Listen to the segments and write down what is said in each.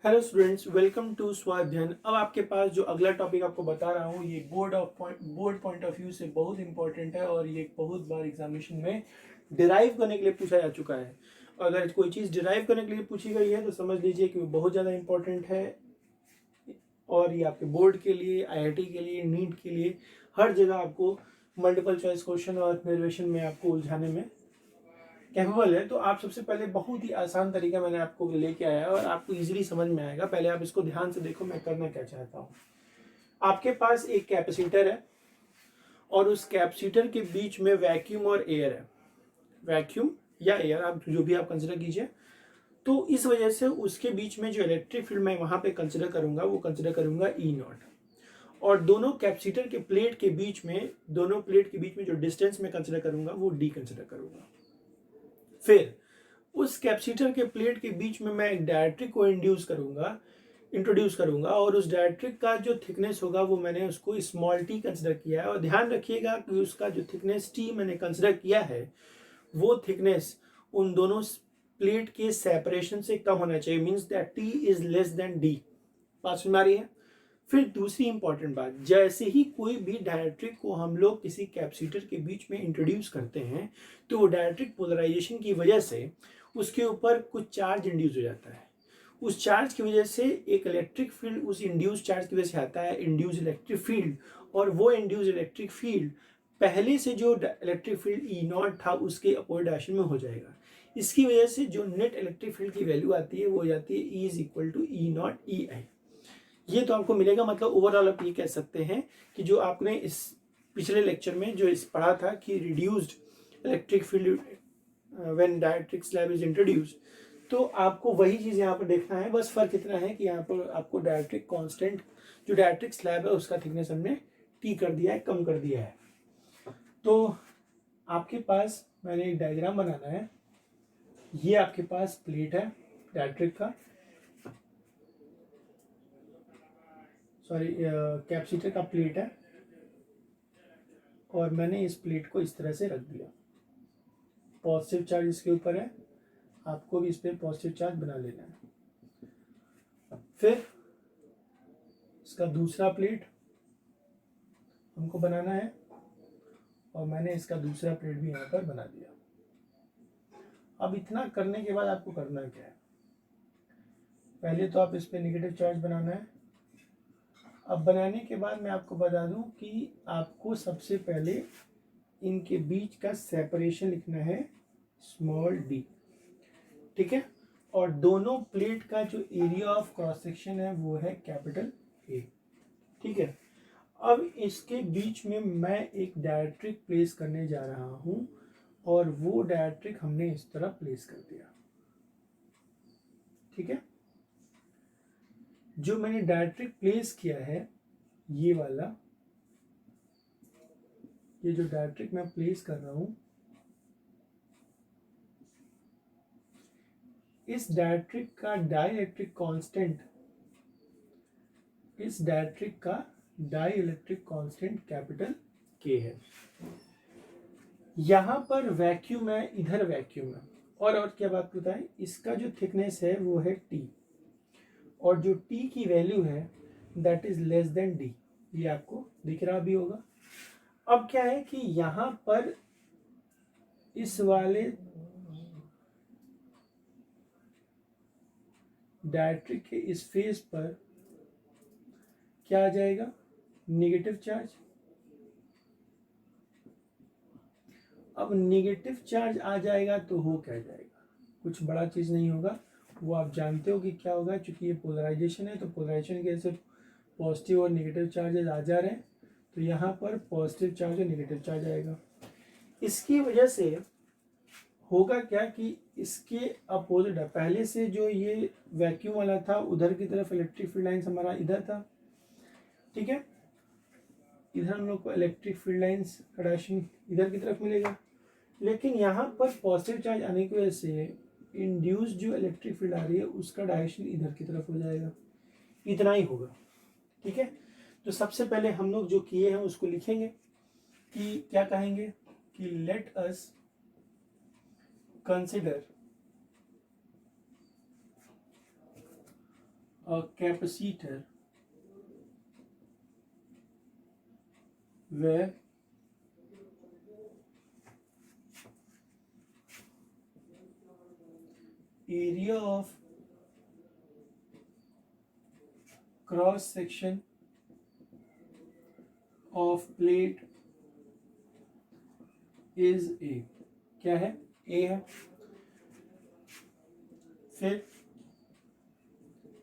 Hello students, welcome to स्वाध्याय। अब आपके पास जो अगला टॉपिक आपको बता रहा हूँ ये बोर्ड पॉइंट ऑफ व्यू से बहुत इंपॉर्टेंट है और ये बहुत बार एग्जामिनेशन में डिराइव करने के लिए पूछा जा चुका है। अगर कोई चीज़ डिराइव करने के लिए पूछी गई है तो समझ लीजिए कि वो बहुत ज़्यादा इंपॉर्टेंट है और ये आपके बोर्ड के लिए, आईआईटी के लिए, नीट के लिए, हर जगह आपको मल्टीपल चॉइस क्वेश्चन और डेरिवेशन में आपको उलझाने में कैपेबल है। तो आप सबसे पहले बहुत ही आसान तरीका मैंने आपको लेके आया है और आपको इजीली समझ में आएगा। पहले आप इसको ध्यान से देखो मैं करना क्या चाहता हूँ। आपके पास एक कैपेसिटर है और उस कैपेसिटर के बीच में वैक्यूम और एयर है। वैक्यूम या एयर, आप जो भी आप कंसिडर कीजिए। तो इस वजह से उसके बीच में जो इलेक्ट्रिक फील्ड मैं वहां पे कंसिडर करूंगा वो कंसिडर करूंगा ई नॉट। और दोनों कैपेसिटर के प्लेट के बीच में, दोनों प्लेट के बीच में जो डिस्टेंस मैं कंसिडर करूंगा वो डी कंसिडर करूंगा। फिर उस कैपेसिटर के प्लेट के बीच में मैं एक डायरेक्ट्रिक को इंट्रोड्यूस करूंगा और उस डायरेक्ट्रिक का जो थिकनेस होगा वो मैंने उसको स्मॉल टी कंसिडर किया है। और ध्यान रखिएगा कि उसका जो थिकनेस टी मैंने कंसिडर किया है वो थिकनेस उन दोनों प्लेट के सेपरेशन से कम होना चाहिए, means that T is less than D. बात सुन आ रही है? फिर दूसरी इंपॉर्टेंट बात, जैसे ही कोई भी डायरेक्ट्रिक को हम लोग किसी कैपेसिटर के बीच में इंट्रोड्यूस करते हैं तो वो डायरेक्ट्रिक पोलराइजेशन की वजह से उसके ऊपर कुछ चार्ज इंड्यूस हो जाता है। उस चार्ज की वजह से एक इलेक्ट्रिक फील्ड उस इंड्यूस चार्ज की वजह से आता है, इंड्यूस इलेक्ट्रिक फील्ड। और वो इंड्यूस इलेक्ट्रिक फील्ड पहले से जो इलेक्ट्रिक फील्ड ई नॉट था उसके अपोजिट डायरेक्शन में हो जाएगा। इसकी वजह से जो नेट इलेक्ट्रिक फील्ड की वैल्यू आती है वो हो जाती है E is equal to E naught E I. ये तो आपको मिलेगा। मतलब ओवरऑल आप ये कह सकते हैं कि जो आपने इस पिछले लेक्चर में जो इस पढ़ा था कि reduced electric field when डायरेक्ट्रिक slab is introduced, तो आपको वही चीज़ यहाँ पर देखना है। बस फर्क इतना है कि यहाँ पर आपको डायरेक्ट्रिक कांस्टेंट जो डायरेक्ट्रिक स्लैब है उसका थिकनेस हमने टी कर दिया है, कम कर दिया है। तो आपके पास मैंने एक डायग्राम बनाना है। ये आपके पास प्लेट है डायरेक्ट्रिक का, सॉरी कैपेसिटर का प्लेट है और मैंने इस प्लेट को इस तरह से रख दिया। पॉजिटिव चार्ज इसके ऊपर है, आपको भी इस पर पॉजिटिव चार्ज बना लेना है। फिर इसका दूसरा प्लेट हमको बनाना है और मैंने इसका दूसरा प्लेट भी यहाँ पर बना दिया। अब इतना करने के बाद आपको करना क्या है, पहले तो आप इस पर नेगेटिव चार्ज बनाना है। अब बनाने के बाद मैं आपको बता दूं कि आपको सबसे पहले इनके बीच का सेपरेशन लिखना है स्मॉल डी, ठीक है। और दोनों प्लेट का जो एरिया ऑफ क्रॉस सेक्शन है वो है कैपिटल ए, ठीक है। अब इसके बीच में मैं एक डायरेक्ट्रिक प्लेस करने जा रहा हूं और वो डायरेक्ट्रिक हमने इस तरह प्लेस कर दिया, ठीक है। जो मैंने डायरेक्ट्रिक प्लेस किया है ये वाला, ये जो डायरेक्ट्रिक मैं प्लेस कर रहा हूं, इस डायरेक्ट्रिक का डाइलेक्ट्रिक कांस्टेंट, इस डायरेक्ट्रिक का डाइलेक्ट्रिक कांस्टेंट कैपिटल के है। यहां पर वैक्यूम है, इधर वैक्यूम है। और क्या बात बताएं, इसका जो थिकनेस है वो है टी और जो टी की वैल्यू है that is less than D. ये आपको दिख रहा भी होगा। अब क्या है कि यहां पर इस वाले डायरेक्ट्रिक के इस फेस पर क्या आ जाएगा, नेगेटिव चार्ज। अब नेगेटिव चार्ज आ जाएगा तो हो क्या जाएगा, कुछ बड़ा चीज नहीं होगा, वो आप जानते हो कि क्या होगा। चूंकि ये पोलराइजेशन है तो पोलराइजेशन के ऐसे पॉजिटिव और नेगेटिव चार्जेस आ जा रहे हैं, तो यहाँ पर पॉजिटिव चार्ज और नेगेटिव चार्ज आएगा। इसकी वजह से होगा क्या कि इसके अपोजिट है, पहले से जो ये वैक्यूम वाला था उधर की तरफ इलेक्ट्रिक फील्ड लाइन्स हमारा इधर था, ठीक है। इधर हम लोग को इलेक्ट्रिक फील्ड लाइन्स का डायरेक्शन इधर की तरफ मिलेगा, लेकिन यहाँ पर पॉजिटिव चार्ज आने की वजह से इंड्यूस जो इलेक्ट्रिक फील्ड आ रही है उसका डायरेक्शन इधर की तरफ हो जाएगा। इतना ही होगा, ठीक है। तो सबसे पहले हम लोग जो किए हैं उसको लिखेंगे कि क्या कहेंगे कि let us consider a capacitor where area of cross section of plate is A। क्या है? A है। फिर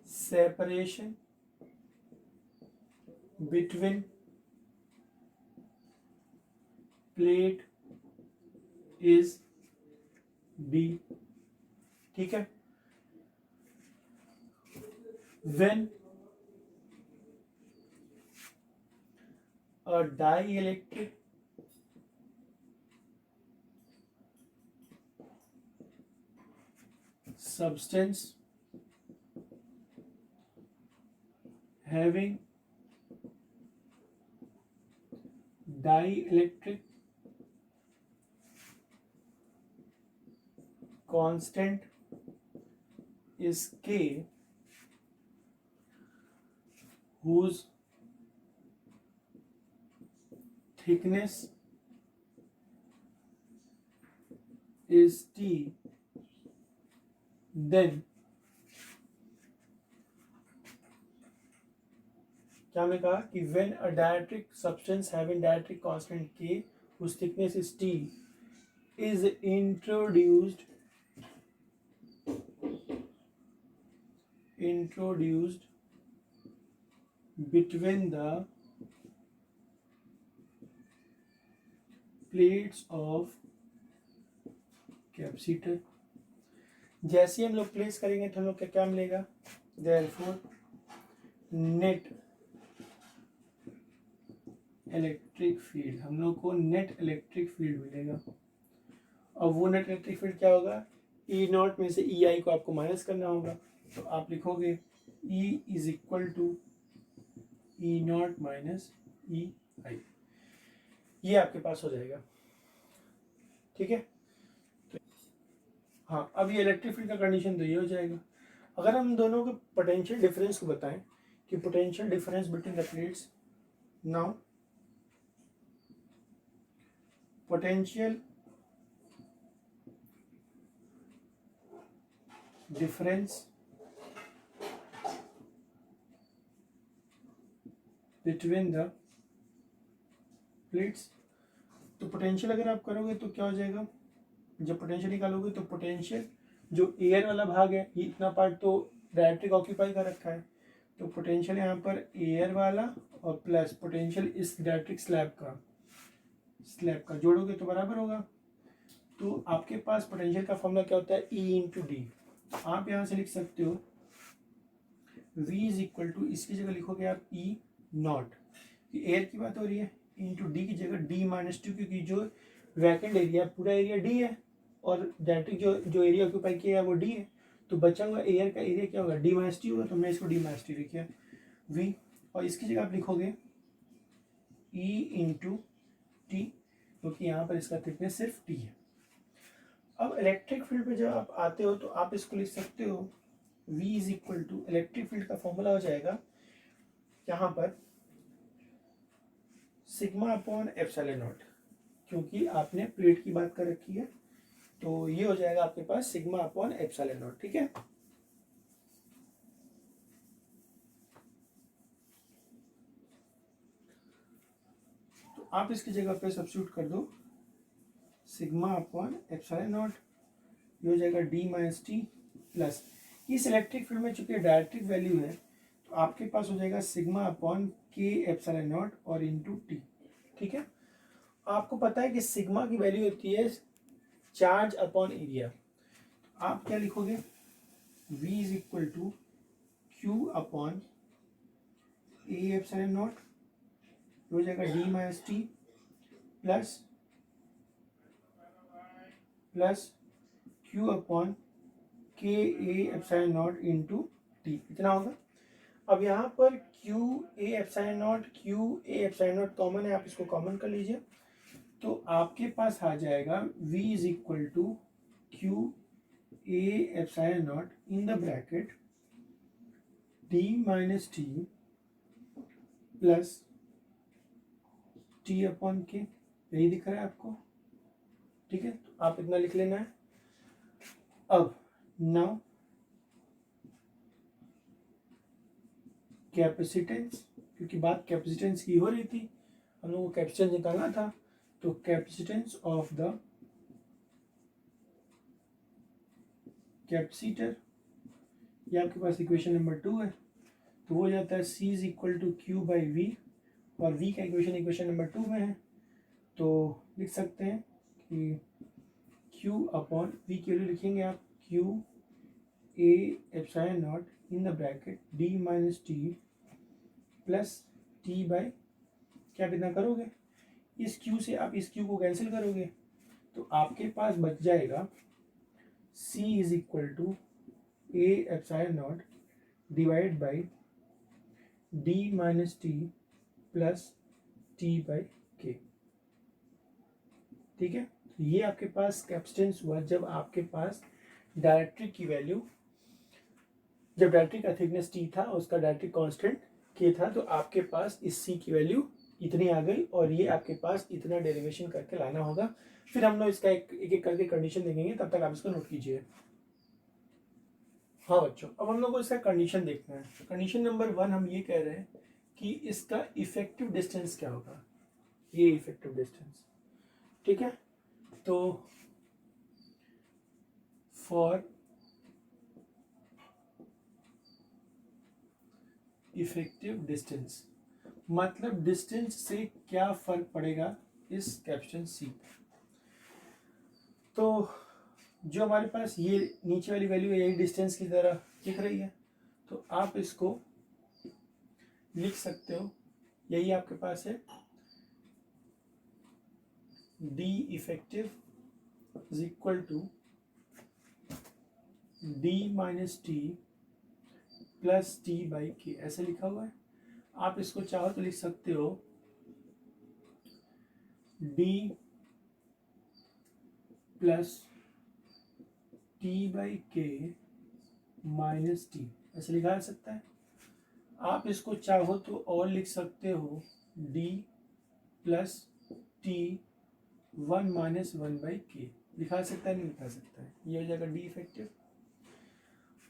separation between plate is B। ठीक है। when a dielectric substance having dielectric constant is K, whose thickness is T, then क्या हमने कहा कि when a dielectric substance having dielectric constant K whose thickness is T is introduced between the plates of capacitor. जैसे ही हम लोग place करेंगे तो हम लोग क्या मिलेगा? देयरफॉर नेट इलेक्ट्रिक फील्ड, हम लोग को नेट इलेक्ट्रिक फील्ड मिलेगा। और वो नेट इलेक्ट्रिक फील्ड क्या होगा? ई नॉट में से ई आई को आपको माइनस करना होगा, तो आप लिखोगे E is equal to E naught minus E I. ये आपके पास हो जाएगा। ठीक है। तो हाँ, अब ये इलेक्ट्रिक फील्ड का कंडीशन तो ये हो जाएगा। अगर हम दोनों के पोटेंशियल डिफरेंस को बताएं कि potential difference between the plates, now potential difference between the plates, तो पोटेंशियल अगर आप करोगे तो क्या हो जाएगा? जब पोटेंशियल निकालोगे तो पोटेंशियल जो एयर वाला भाग है, ये इतना पार्ट तो डायरेक्ट्रिक ऑक्यूपाई कर रखा है, तो पोटेंशियल यहाँ पर एयर वाला और प्लस पोटेंशियल इस डायरेक्ट्रिक स्लैब का जोड़ोगे तो बराबर होगा। तो आपके पास पोटेंशियल का फॉर्मूला क्या होता है? E into D. आप यहाँ से लिख सकते हो V इज इक्वल टू, इसकी जगह लिखोगे आप E नॉट, एयर की बात हो रही है, इंटू डी की जगह D माइनस टू, क्योंकि जो वैकेंट एरिया पूरा एरिया D है और डायरेक्ट्रिक जो एरिया ऑक्यूपाई किया है वो D है, तो बचा हुआ एयर का एरिया क्या होगा? D माइनस टी होगा, तो हमने इसको D माइनस टी लिखा V, और इसकी जगह आप लिखोगे E इंटू टी, क्योंकि यहाँ पर इसका थिकनेस सिर्फ T है। अब इलेक्ट्रिक फील्ड पे जब आप आते हो तो आप इसको लिख सकते हो V is equal to, electric field का फॉर्मूला हो जाएगा यहाँ पर सिग्मा अपॉन एप्सिलॉन नॉट, क्योंकि आपने प्लेट की बात कर रखी है, तो ये हो जाएगा आपके पास सिग्मा अपॉन एप्सिलॉन नॉट। ठीक है। तो आप इसकी जगह पे सब्स्टिट्यूट कर दो सिग्मा अपॉन एप्सिलॉन नॉट, ये हो जाएगा D माइनस टी प्लस, इस इलेक्ट्रिक फील्ड में चूंकि डायरेक्ट्रिक वैल्यू है तो आपके पास हो जाएगा sigma upon K epsilon not और इंटू टी। ठीक है। आपको पता है कि सिग्मा की वैल्यू होती है चार्ज अपॉन एरिया, आप क्या लिखोगे? V is equal to Q upon A epsilon not, हो जाएगा D minus T plus Q upon K A epsilon not into T, इतना होगा। अब यहाँ पर Q A epsilon not common है, आप इसको कॉमन कर लीजिए, तो आपके पास आ जाएगा V is equal to Q A epsilon not in the bracket D minus T plus T upon K, यही दिख रहा है आपको, ठीक है। तो आप इतना लिख लेना है। अब नाउ कैपेसिटेंस, क्योंकि बात कैपेसिटेंस की हो रही थी, हम लोगों को कैपेसिटेंस निकालना था, तो कैपेसिटेंस ऑफ द कैपेसिटर, ये आपके पास इक्वेशन नंबर 2 है, तो वो जाता है C is equal to Q by V, और V का इक्वेशन नंबर 2 में है, तो लिख सकते हैं कि Q अपॉन V की वैल्यू लिखेंगे आप Q A epsilon not in the bracket D minus T plus T by, क्या कितना करोगे, इस Q से आप इस Q को कैंसिल करोगे, तो आपके पास बच जाएगा C is equal to A epsilon not divide by D minus T plus T by K, ठीक है। ये आपके पास कैपेसिटेंस हुआ जब आपके पास डायरेक्ट्रिक की वैल्यू, जब डायरेक्ट्रिक का थिकनेस T था, उसका डायरेक्ट्रिक कांस्टेंट K था, तो आपके पास इस C की वैल्यू इतनी आ गई, और ये आपके पास इतना डेरिवेशन करके लाना होगा। फिर हम लोग इसका एक एक करके कंडीशन देखेंगे, तब तक आप इसको नोट कीजिए। हाँ बच्चों, अब हम लोग को इसका कंडीशन देखना है। कंडीशन नंबर 1 हम ये कह रहे हैं कि इसका इफेक्टिव डिस्टेंस क्या होगा, ये इफेक्टिव डिस्टेंस, ठीक है। तो फॉर इफेक्टिव डिस्टेंस, मतलब डिस्टेंस से क्या फर्क पड़ेगा इस कैपेसिटेंस C, तो जो हमारे पास ये नीचे वाली वैल्यू है, यही डिस्टेंस की तरह दिख रही है, तो आप इसको लिख सकते हो, यही आपके पास है D effective is equal to D minus T plus T by K, ऐसे लिखा हुआ है। आप इसको चाहो तो लिख सकते हो D प्लस T बाई के माइनस टी, ऐसे लिखा जा सकता है। आप इसको चाहो तो और लिख सकते हो D plus T 1 minus 1 by के, लिखा सकता है, नहीं लिखा सकता है, ये हो जाएगा D इफेक्टिव।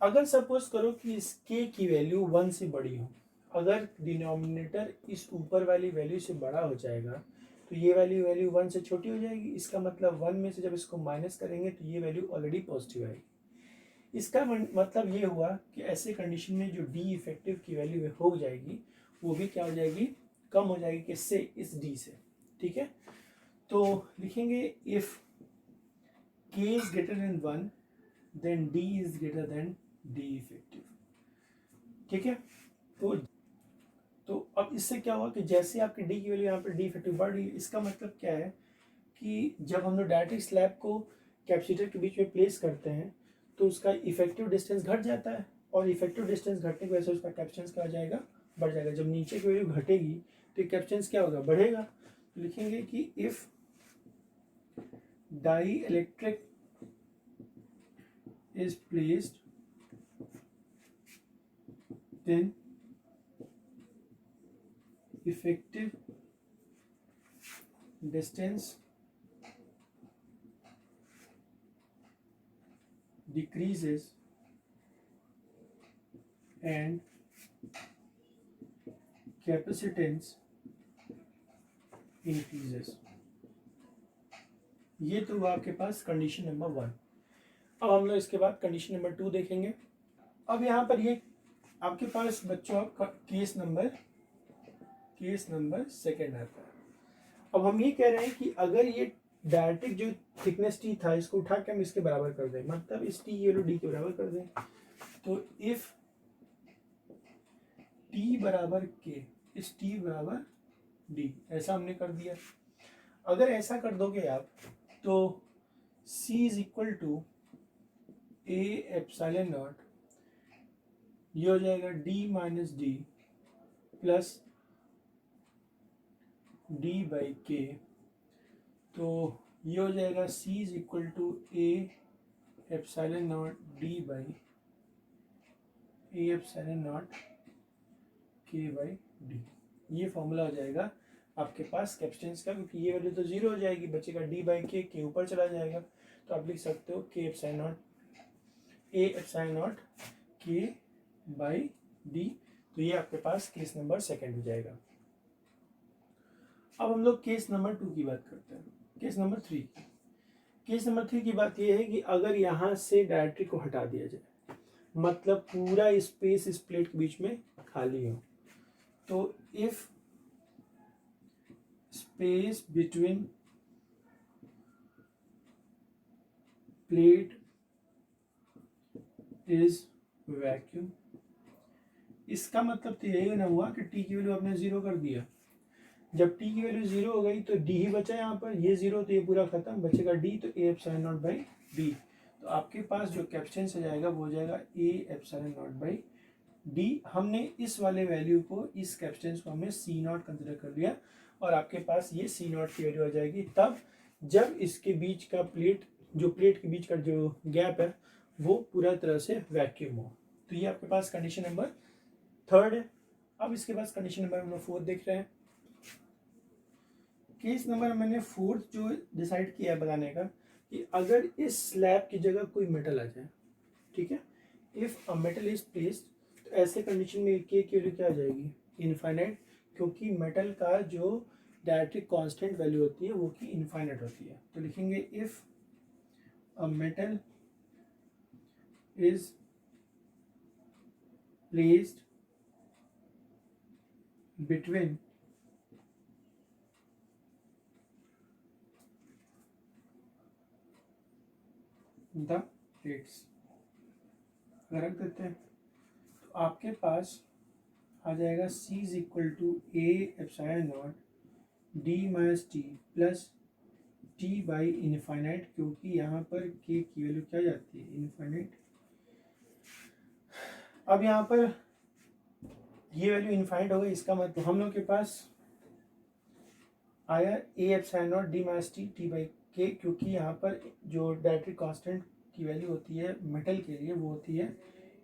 अगर सपोज करो कि इस K की वैल्यू 1 से बड़ी हो, अगर डिनोमिनेटर इस ऊपर वाली वैल्यू से बड़ा हो जाएगा, तो ये वैल्यू 1 से छोटी हो जाएगी, इसका मतलब 1 में से जब इसको माइनस करेंगे तो ये वैल्यू ऑलरेडी पॉजिटिव आएगी। इसका मतलब ये हुआ कि ऐसे कंडीशन में जो D इफेक्टिव की वैल्यू हो जाएगी, वो भी क्या हो जाएगी, कम हो जाएगी, किससे, इस D से, ठीक है। तो लिखेंगे if K is greater than 1 then D is greater than D effective, ठीक है। तो अब इससे क्या हुआ कि जैसे आपकी D की वैल्यू यहाँ पर D इफेक्टिव बढ़ रही है, इसका मतलब क्या है कि जब हम लोग डायरेक्ट स्लैब को कैपेसिटर के बीच में प्लेस करते हैं, तो उसका इफेक्टिव डिस्टेंस घट जाता है, और इफेक्टिव डिस्टेंस घटने की वजह से उसका कैपेसिटेंस क्या हो जाएगा, बढ़ जाएगा। जब नीचे की वैल्यू घटेगी तो कैपेसिटेंस क्या होगा, बढ़ेगा। तो लिखेंगे कि if dielectric is placed then effective distance decreases and capacitance increases। ये तो हुआ आपके पास कंडीशन नंबर 1। अब हम लोग इसके बाद कंडीशन नंबर 2 देखेंगे। अब यहाँ पर ये आपके पास बच्चों आपका केस नंबर 2 आता है। अब हम ये कह रहे हैं कि अगर ये डायरेक्ट्रिक जो थिकनेस T था, इसको उठा के हम इसके बराबर कर दें, मतलब इस T की वैल्यू D के बराबर कर दें, तो इफ T बराबर K, इस T बराबर D, ऐसा हमने कर दिया। अगर ऐसा कर दोगे आप, तो C is equal to A epsilon not, ये हो जाएगा D minus D plus D by K, तो ये हो जाएगा C is equal to A epsilon not D by A epsilon not के बाई डी। ये फॉर्मूला आ जाएगा आपके पास कैपेसिटेंस का, क्योंकि ये वैल्यू तो जीरो हो जाएगी, बचेगा डी बाई के ऊपर चला जाएगा, तो आप लिख सकते हो के epsilon not a epsilon not के बाई डी। तो ये आपके पास केस नंबर सेकंड हो जाएगा। अब हम लोग केस नंबर 2 की बात करते हैं, केस नंबर 3। केस नंबर 3 की बात यह है कि अगर यहाँ से डायरेक्ट्रिक को हटा दिया जाए, मतलब पूरा स्पेस इस प्लेट के बीच में खाली हो, तो if space between plate is vacuum, इसका मतलब तो यही ना हुआ कि टी की वैल्यू आपने जीरो कर दिया। जब टी की वैल्यू जीरो हो गई तो डी ही बचा यहाँ पर, ये जीरो तो ये पूरा खत्म, बचेगा डी, तो A epsilon not by B. तो आपके पास जो कैपेसिटेंस आ जाएगा वो हो जाएगा ए एप्सिलॉन नॉट बाई डी। हमने इस वाले वैल्यू को, इस कैपेसिटेंस को हमने सी नॉट कंसिडर कर लिया, और आपके पास ये सी नॉट की वैल्यू आ जाएगी तब जब इसके बीच का प्लेट, जो प्लेट के बीच का जो गैप है वो पूरा तरह से वैक्यूम हो। तो ये आपके पास कंडीशन नंबर 3 है। अब इसके पास कंडीशन नंबर 4 देख रहे हैं। केस नंबर मैंने 4 जो डिसाइड किया है बताने का, कि अगर इस स्लैब की जगह कोई मेटल आ जाए, ठीक है, if a metal is placed, तो ऐसे कंडीशन में के की वैल्यू क्या आ जाएगी, इनफाइनाइट, क्योंकि मेटल का जो डायरेक्ट्रिक कांस्टेंट वैल्यू होती है वो की इनफाइनाइट होती है। तो लिखेंगे if a metal is placed between the plates, अगर रख देते हैं तो आपके पास आ जाएगा C is equal to A epsilon not D minus T plus T by infinite, क्योंकि यहाँ पर के की वैल्यू क्या जाती है, इनफाइनाइट। अब यहाँ पर ये वैल्यू इनफाइनाइट हो गई, इसका मतलब हम लोग के पास आया ए epsilon not D minus T by के, क्योंकि यहाँ पर जो डायरेक्ट्रिक कांस्टेंट की वैल्यू होती है मेटल के लिए वो होती है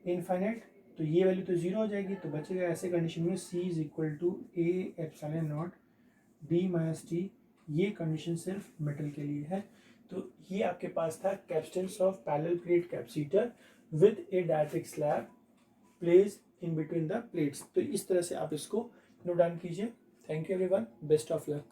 इनफाइनाइट, तो ये वैल्यू तो जीरो हो जाएगी, तो बचेगा ऐसे कंडीशन में C is equal to A epsilon not D minus T. ये कंडीशन सिर्फ मेटल के लिए है। तो ये आपके पास था capacitance of parallel plate capacitor with a dielectric slab placed in between the plates. तो इस तरह से आप इसको नोट डाउन कीजिए। Thank you everyone, best of luck.